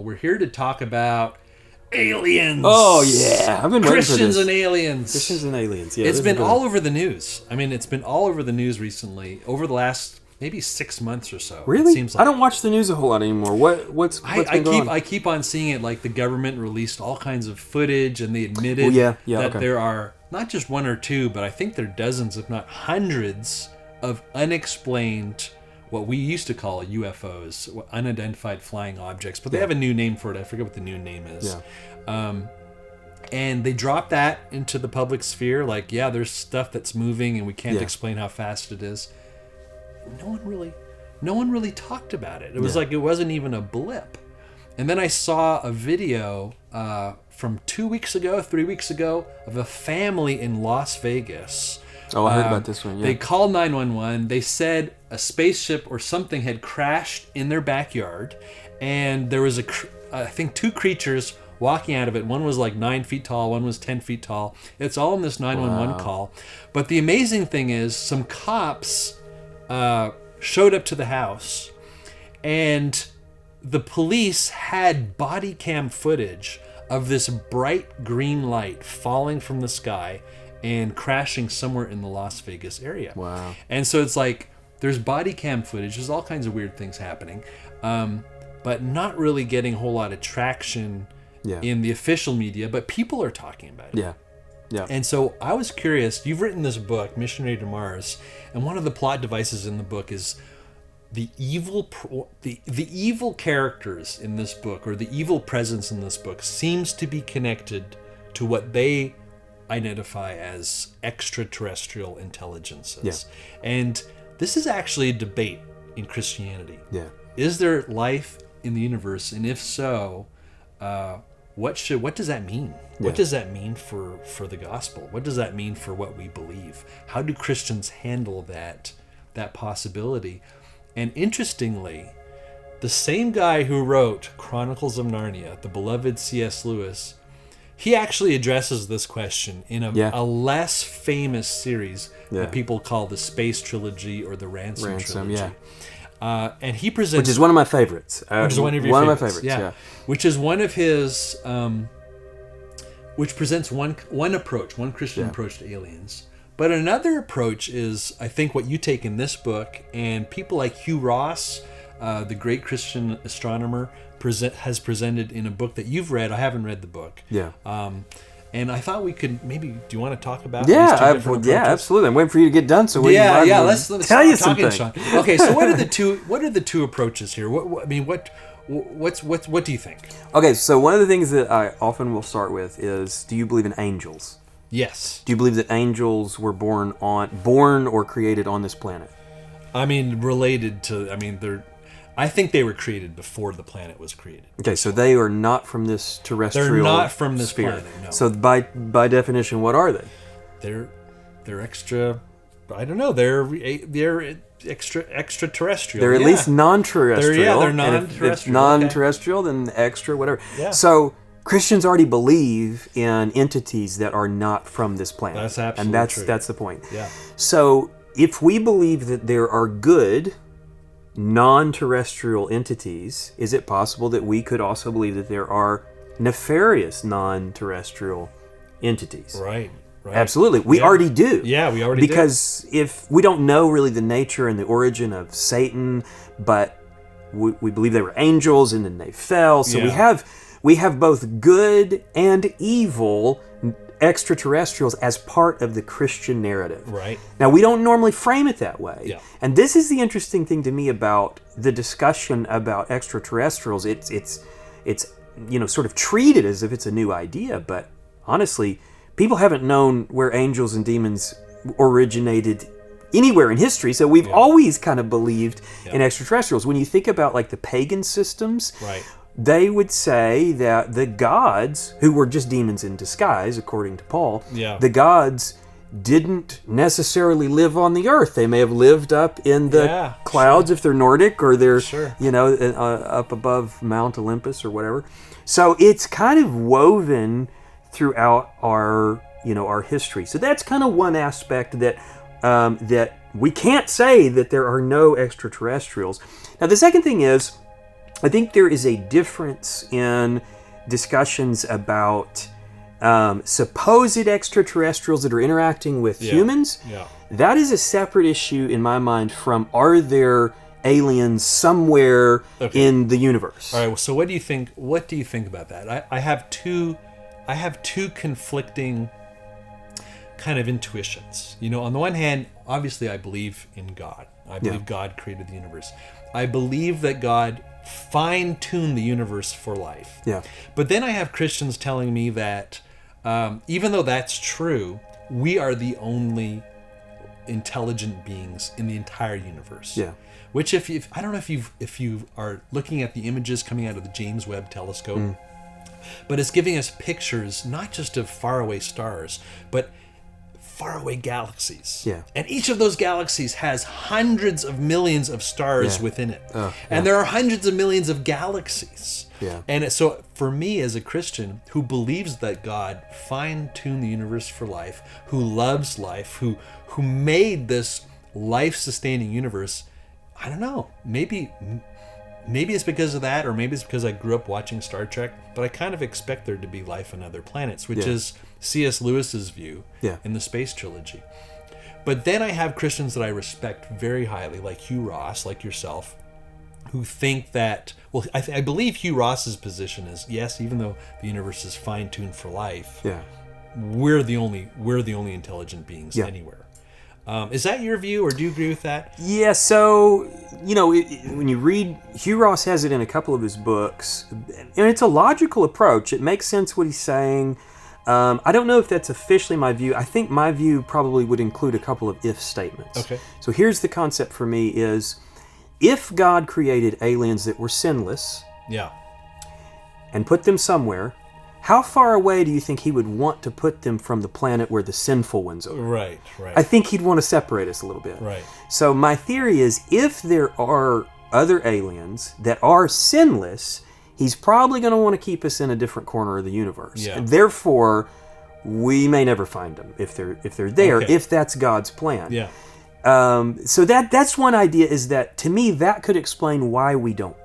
We're here to talk about aliens. Oh, yeah. I've been waiting for this. Christians and aliens. Christians and aliens, yeah. It's been all over the news. I mean, it's been all over the news recently, over the last maybe 6 months or so. Really? It seems like. I don't watch the news a whole lot anymore. What's been going on? I keep on seeing it, like the government released all kinds of footage, and they admitted that there are not just one or two, but I think there are dozens, if not hundreds, of unexplained, what we used to call UFOs, unidentified flying objects, but they have a new name for it. I forget what the new name is. Yeah. And they dropped that into the public sphere, like, there's stuff that's moving, and we can't explain how fast it is. No one really talked about it. It was like it wasn't even a blip. And then I saw a video from 3 weeks ago, of a family in Las Vegas. Oh, I heard about this one. Yeah. They called 911. They said a spaceship or something had crashed in their backyard, and there was I think 2 creatures walking out of it. One was like 9 feet tall, one was 10 feet tall. It's all in this 911 call. But the amazing thing is, some cops showed up to the house, and the police had body cam footage of this bright green light falling from the sky and crashing somewhere in the Las Vegas area. Wow. And so it's like, there's body cam footage, there's all kinds of weird things happening, but not really getting a whole lot of traction in the official media, but people are talking about it. Yeah. And so I was curious, you've written this book, Missionary to Mars, and one of the plot devices in the book is the evil characters in this book, or the evil presence in this book, seems to be connected to what they identify as extraterrestrial intelligences. Yeah. And this is actually a debate in Christianity. Yeah. Is there life in the universe? And if so, what does that mean? Yeah. What does that mean for the gospel? What does that mean for what we believe? How do Christians handle that possibility? And interestingly, the same guy who wrote Chronicles of Narnia, the beloved C.S. Lewis, he actually addresses this question in a less famous series that people call the Space Trilogy or the Ransom Trilogy. Yeah. And he presents... Which is one of my favorites. Which is one of your favorites. Yeah. Which is one of his... which presents one approach, one Christian approach to aliens. But another approach is, I think, what you take in this book, and people like Hugh Ross, the great Christian astronomer, has presented in a book that you've read. I haven't read the book. Yeah. And I thought we could maybe. Do you want to talk about? Absolutely. I'm waiting for you to get done. So let's tell you something. Shawn. Okay, so what are the two approaches here? What do you think? Okay, so one of the things that I often will start with is, do you believe in angels? Yes. Do you believe that angels were born or created on this planet? I mean, related to. I think they were created before the planet was created. Okay, so they are not from this terrestrial sphere. They're not from this planet, no. So by definition, what are they? They're extra. I don't know. They're extraterrestrial. They're at least non-terrestrial. They're non-terrestrial. And if it's non-terrestrial, then extra, whatever. Yeah. So Christians already believe in entities that are not from this planet. That's absolutely true. That's the point. Yeah. So if we believe that there are good non-terrestrial entities, is it possible that we could also believe that there are nefarious non-terrestrial entities? Right. Absolutely. We already do. Yeah, we already do. Because if we don't know really the nature and the origin of Satan, but we believe they were angels and then they fell. So we have both good and evil extraterrestrials as part of the Christian narrative. Right. Now, we don't normally frame it that way. Yeah. And this is the interesting thing to me about the discussion about extraterrestrials. It's sort of treated as if it's a new idea, but honestly, people haven't known where angels and demons originated anywhere in history, so we've always kind of believed in extraterrestrials. When you think about like the pagan systems, they would say that the gods, who were just demons in disguise, according to Paul, the gods didn't necessarily live on the earth. They may have lived up in the clouds if they're Nordic, or they're up above Mount Olympus or whatever. So it's kind of woven throughout our history. So that's kind of one aspect that that we can't say that there are no extraterrestrials. Now the second thing is, I think there is a difference in discussions about supposed extraterrestrials that are interacting with humans. Yeah. That is a separate issue in my mind from, are there aliens somewhere in the universe? All right. Well, so what do you think? What do you think about that? I have two conflicting kind of intuitions. On the one hand, obviously, I believe in God. I believe God created the universe. I believe that God fine-tuned the universe for life. Yeah. But then I have Christians telling me that even though that's true, we are the only intelligent beings in the entire universe. Yeah. Which, I don't know if you are looking at the images coming out of the James Webb Telescope, but it's giving us pictures not just of faraway stars, but faraway galaxies. Yeah. And each of those galaxies has hundreds of millions of stars within it. And there are hundreds of millions of galaxies. Yeah. And so for me as a Christian who believes that God fine-tuned the universe for life, who loves life, who made this life-sustaining universe, I don't know, maybe it's because of that, or maybe it's because I grew up watching Star Trek, but I kind of expect there to be life on other planets, which is C.S. Lewis's view in the Space Trilogy. But then I have Christians that I respect very highly, like Hugh Ross, like yourself, who think that, well, I believe Hugh Ross's position is, yes, even though the universe is fine-tuned for life, we're the only intelligent beings anywhere. Is that your view, or do you agree with that? Yeah, so, when you read, Hugh Ross has it in a couple of his books, and it's a logical approach. It makes sense what he's saying. I don't know if that's officially my view. I think my view probably would include a couple of if statements. Okay. So here's the concept for me is, if God created aliens that were sinless and put them somewhere, how far away do you think he would want to put them from the planet where the sinful ones are? Right. I think he'd want to separate us a little bit. Right. So my theory is, if there are other aliens that are sinless, he's probably going to want to keep us in a different corner of the universe. Yeah. And therefore, we may never find them if they're there, if that's God's plan. Yeah. So that's one idea, is that, to me, that could explain why we don't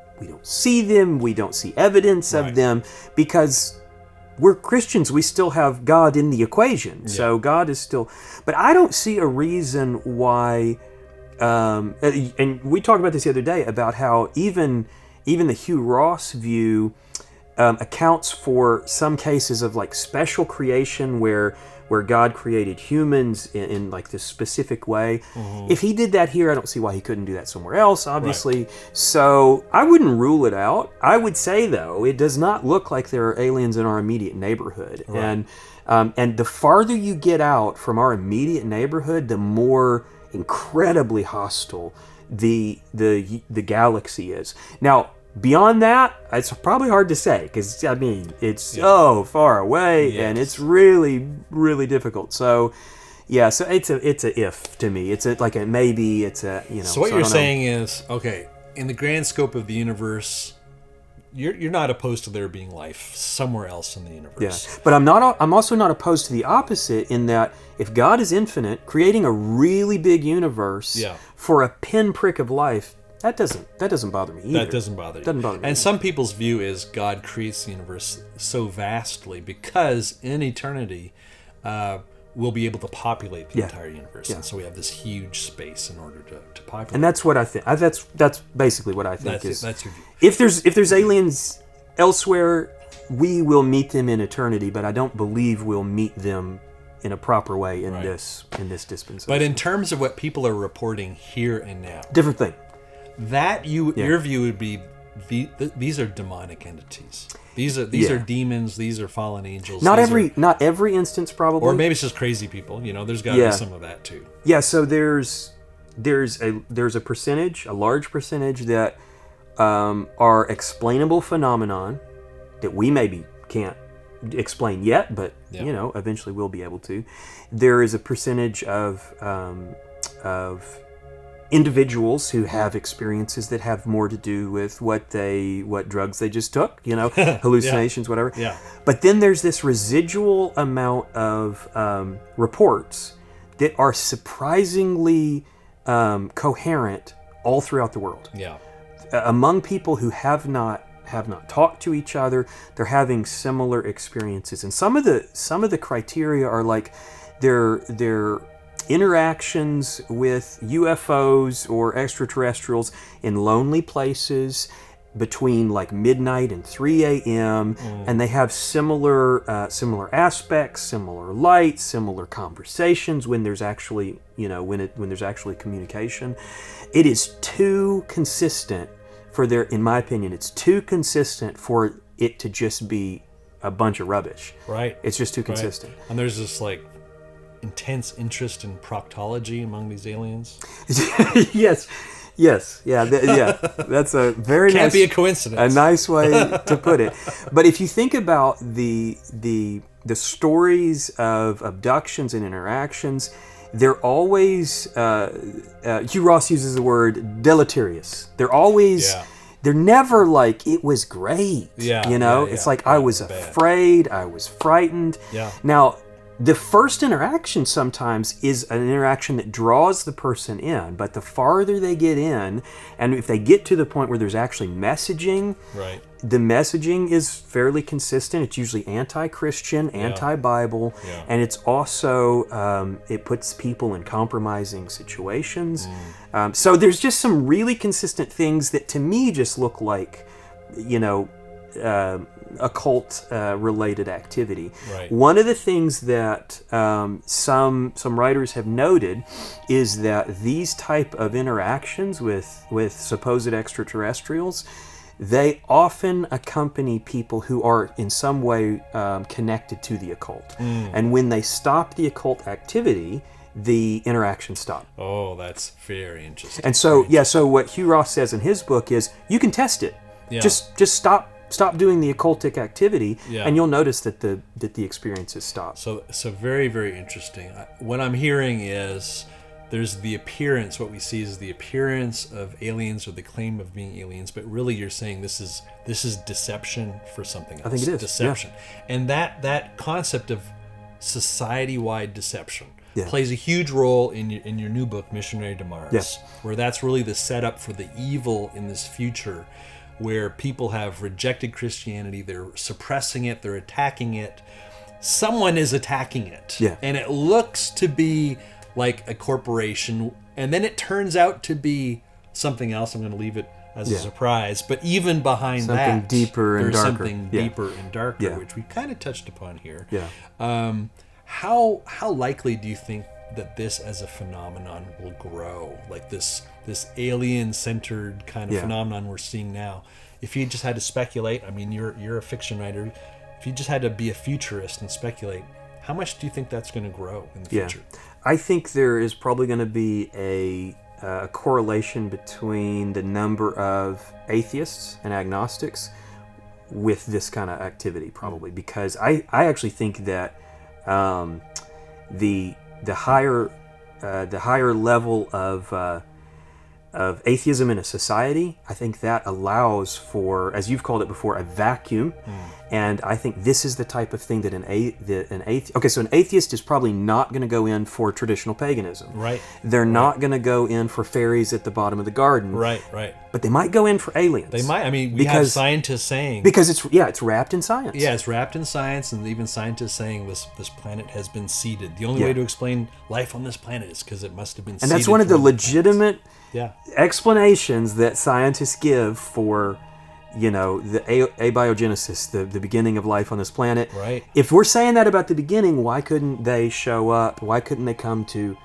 see them, we don't see evidence of them, because we're Christians, we still have God in the equation. So God is still, but I don't see a reason why, and we talked about this the other day, about how even the Hugh Ross view accounts for some cases of like special creation where God created humans in like this specific way. Mm-hmm. If he did that here, I don't see why he couldn't do that somewhere else, obviously. Right. So I wouldn't rule it out. I would say, though, it does not look like there are aliens in our immediate neighborhood. Right. And the farther you get out from our immediate neighborhood, the more incredibly hostile the galaxy is. Now, beyond that, it's probably hard to say, because it's so far away, and it's really, really difficult. So, so it's a if to me. It's like a maybe. It's a So what you're saying is, okay, in the grand scope of the universe, you're not opposed to there being life somewhere else in the universe. Yeah, but I'm also not opposed to the opposite, in that if God is infinite, creating a really big universe for a pinprick of life, That doesn't bother me either. That doesn't bother you. Doesn't bother me. And some people's view is God creates the universe so vastly because in eternity we'll be able to populate the entire universe. Yeah. And so we have this huge space in order to populate. And that's what I think. That's basically what I think that's your view. If there's aliens elsewhere, we will meet them in eternity, but I don't believe we'll meet them in a proper way in this dispensation. But in terms of what people are reporting here and now, different thing. That your view would be these are demonic entities. These are demons. These are fallen angels. Not every instance, probably. Or maybe it's just crazy people. There's got to be some of that too. Yeah. So there's a percentage, a large percentage that are explainable phenomenon that we maybe can't explain yet, but eventually we'll be able to. There is a percentage of individuals who have experiences that have more to do with what drugs they just took, hallucinations, whatever. Yeah. But then there's this residual amount of reports that are surprisingly coherent all throughout the world. Yeah. among people who have not talked to each other, they're having similar experiences. And some of the criteria are like their interactions with UFOs or extraterrestrials in lonely places between like midnight and 3 a.m. And they have similar aspects, similar lights, similar conversations when there's actually, when there's actually communication. It is too consistent in my opinion, it's too consistent for it to just be a bunch of rubbish. Right. It's just too consistent. Right. And there's this like intense interest in proctology among these aliens. Yes. Yeah. That's a very Can't be a coincidence. A nice way to put it. But if you think about the stories of abductions and interactions, they're always, Hugh Ross uses the word deleterious. They're always, they're never like, it was great. It's like, I was afraid, I was frightened. Yeah. Now, the first interaction sometimes is an interaction that draws the person in, but the farther they get in, and if they get to the point where there's actually messaging, right, the messaging is fairly consistent. It's usually anti-Christian, anti-Bible, and it's also, it puts people in compromising situations. So there's just some really consistent things that to me just look like, occult related activity. Right. One of the things that some writers have noted is that these type of interactions with supposed extraterrestrials, they often accompany people who are in some way connected to the occult. And when they stop the occult activity, the interaction stops. Oh, that's very interesting. And so, so what Hugh Ross says in his book is, you can test it. Yeah. Just stop doing the occultic activity, and you'll notice that the experiences stop. So very, very interesting. What I'm hearing is there's the appearance. What we see is the appearance of aliens or the claim of being aliens, but really you're saying this is deception for something else. I think it is deception, and that concept of society-wide deception plays a huge role in your new book, Missionary to Mars, where that's really the setup for the evil in this future, where people have rejected Christianity, they're suppressing it, they're attacking it. Someone is attacking it. And it looks to be like a corporation, and then it turns out to be something else. I'm going to leave it as a surprise. But even behind something deeper and there's darker. Something deeper and darker, which we kind of touched upon here. How likely do you think that this as a phenomenon will grow? Like this alien-centered kind of phenomenon we're seeing now. If you just had to speculate, I mean, you're a fiction writer. If you just had to be a futurist and speculate, how much do you think that's going to grow in the future? I think there is probably going to be a correlation between the number of atheists and agnostics with this kind of activity, probably, because I actually think that the higher level of atheism in a society, I think that allows for, as you've called it before, a vacuum. And I think this is the type of thing that an atheist... Okay, so an atheist is probably not going to go in for traditional paganism. Right. They're not going to go in for fairies at the bottom of the garden. Right. But they might go in for aliens. They might. I mean, we have scientists saying... Because it's wrapped in science. Yeah, it's wrapped in science, and even scientists saying this planet has been seeded. The only way to explain life on this planet is because it must have been seeded. And that's one of the legitimate explanations that scientists give for... the abiogenesis, the beginning of life on this planet. Right. If we're saying that about the beginning, why couldn't they show up? Why couldn't they come to,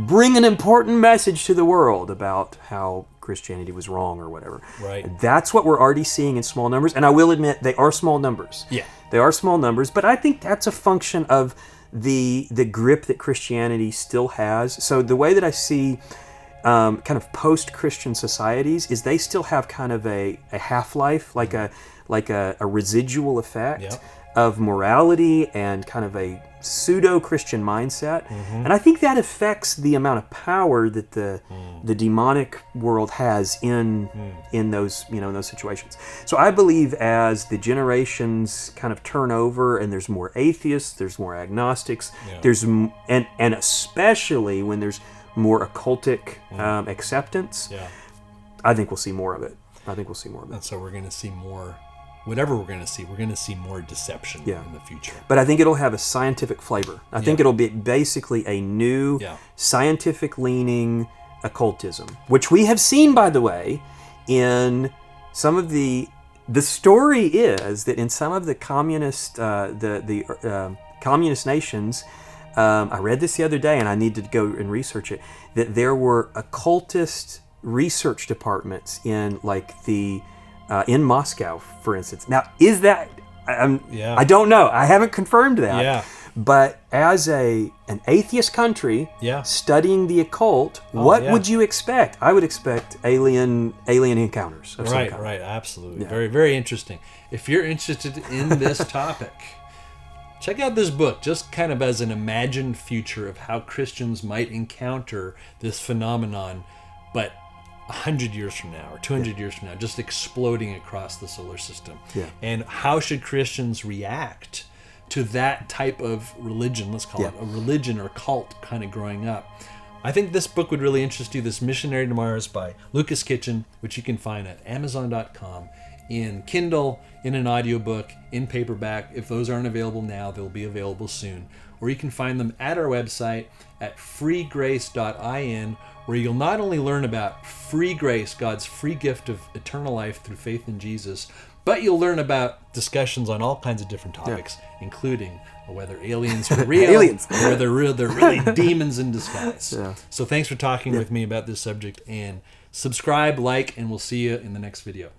bring an important message to the world about how Christianity was wrong or whatever? Right. That's what we're already seeing in small numbers. And I will admit, they are small numbers. Yeah. They are small numbers, but I think that's a function of the grip that Christianity still has. So the way that I see... kind of post-Christian societies is they still have kind of a half-life, like a residual effect of morality and kind of a pseudo-Christian mindset. And I think that affects the amount of power that the demonic world has in those in those situations. So I believe as the generations kind of turn over and there's more atheists, there's more agnostics, there's and especially when there's more occultic acceptance, I think we'll see more of it. I think we'll see more of it. And so we're going to see more, whatever we're going to see more deception in the future. But I think it'll have a scientific flavor. I think it'll be basically a new scientific-leaning occultism, which we have seen, by the way, in some of the story is that in some of the communist communist nations, I read this the other day and I need to go and research it, that there were occultist research departments in in Moscow, for instance. Now, is that, I don't know. I haven't confirmed that. Yeah. But as an atheist country studying the occult, what would you expect? I would expect alien encounters of some kind. Right, absolutely. Very, very interesting. If you're interested in this topic, check out this book, just kind of as an imagined future of how Christians might encounter this phenomenon, but 100 years from now or 200 years from now, just exploding across the solar system. Yeah. And how should Christians react to that type of religion, let's call it a religion or cult kind of growing up. I think this book would really interest you. This Missionary to Mars by Lucas Kitchen, which you can find at Amazon.com, in Kindle, in an audiobook, in paperback. If those aren't available now, they'll be available soon. Or you can find them at our website at freegrace.in, where you'll not only learn about free grace, God's free gift of eternal life through faith in Jesus, but you'll learn about discussions on all kinds of different topics, including whether aliens are real, or they're really demons in disguise. Yeah. So thanks for talking with me about this subject, and subscribe, like, and we'll see you in the next video.